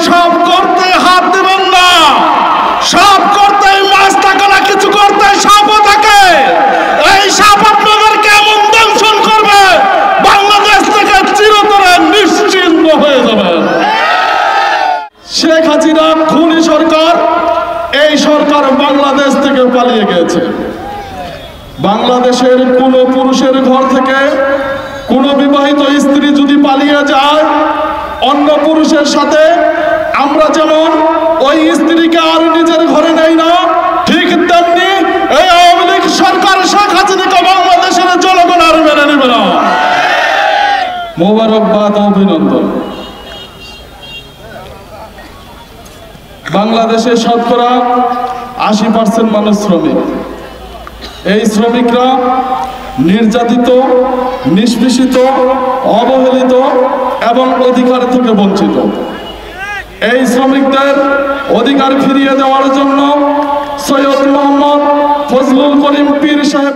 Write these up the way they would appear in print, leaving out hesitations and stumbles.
সব করতে হাত দেবেন না, সব করতে মাছ থাকে না, কিছু করতে সাপও থাকে। এই সাপ আপনাদেরকে এমন দংশন করবে, বাংলাদেশ থেকে চিরতরে নিশ্চিহ্ন হয়ে যাবে। শেখ হাসিনা খুনি সরকার, এই সরকার বাংলাদেশ থেকে পালিয়ে গেছে। বাংলাদেশের কোন পুরুষের ঘর থেকে কোন বিবাহিত স্ত্রী যদি পালিয়ে যায় অন্য পুরুষের সাথে, আমরা যেমন ওই স্ত্রীকে আর নিজের ঘরে নেই না, ঠিক তেমনি এই আওয়ামী লীগ সরকার শেখ হাসিনাকে বাংলাদেশের জনগণ আর মেনে নেবে না। মোবারকবাদ, অভিনন্দন। বাংলাদেশে শতকরা ৮০% মানুষ শ্রমিক। এই শ্রমিকরা নির্যাতিত, নিষ্পেষিত, অবহেলিত এবং অধিকার থেকে বঞ্চিত। এই শ্রমিকদের অধিকার ফিরিয়ে দেওয়ার জন্য সৈয়দ মোহাম্মদ ফজলুল করিম পীর সাহেব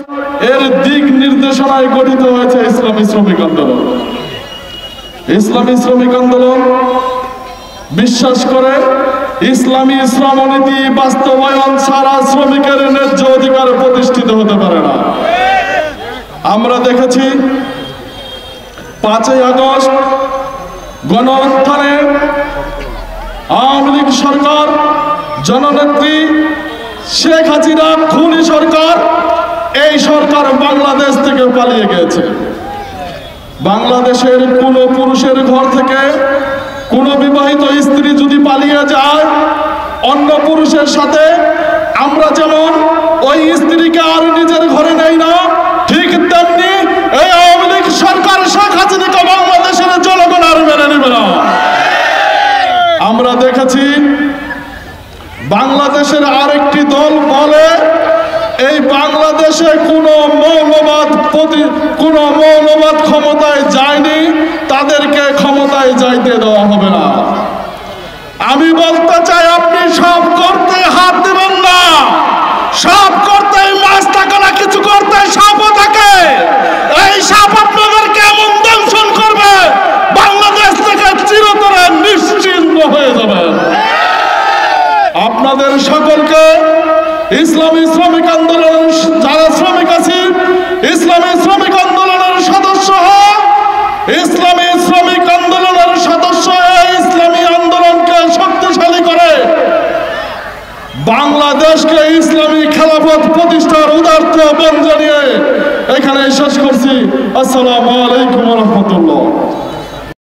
এর দিক নির্দেশনায় গঠিত হয়েছে ইসলামী শ্রমিক আন্দোলন। ইসলামী শ্রমিক আন্দোলন বিশ্বাস করে ইসলামী শ্রমনীতি বাস্তবায়ন ছাড়া শ্রমিকের ন্যায্য অধিকার প্রতিষ্ঠিত হতে পারে না। আমরা দেখেছি ৫ই আগস্ট গণ অভ্যুত্থানে আওয়ামী লীগ সরকার, জননেত্রী শেখ হাসিনা খুনি সরকার, এই সরকার বাংলাদেশ থেকে পালিয়ে গেছে। বাংলাদেশের কোন পুরুষের ঘর থেকে কোন বিবাহিত স্ত্রী যদি পালিয়ে যায় অন্য পুরুষের সাথে, আমরা যেমন ওই স্ত্রীকে আর নিজের ঘরে নেই না, ঠিক তেমনি এই আওয়ামী লীগ সরকার শেখ হাসিনাকে বাংলাদেশের জনগণ আর মেনে নেবে না। আমরা দেখেছি বাংলাদেশের আরেকটি দল বলে এই বাংলাদেশে কোনো মৌলবাদ ক্ষমতায় যায়নি, তাদেরকে ক্ষমতায় যাইতে দেওয়া হবে না। আমি বলতে চাই, আপনি সব করতে হাত দেবেন না, সব করতে মাছ থাকে না, কিছু করতে সাপও থাকে। এই সাপ আপনাদেরকে এমন দংশন করবে, বাংলাদেশ থেকে চিরতরে নিশ্চিহ্ন হয়ে যাবে। আপনাদের সকলকে ইসলামী শ্রমিক আন্দোলন, যারা শ্রমিক আছে, ইসলামী শ্রমিক আন্দোলনের সদস্য হয়, ইসলামী শ্রমিক আন্দোলনের সদস্য হয়ে ইসলামী আন্দোলনকে শক্তিশালী করে বাংলাদেশকে ইসলামী খেলাফত প্রতিষ্ঠার উদার্ত আহ্বান জানিয়ে এখানে শেষ করছি। আসসালামু আলাইকুম।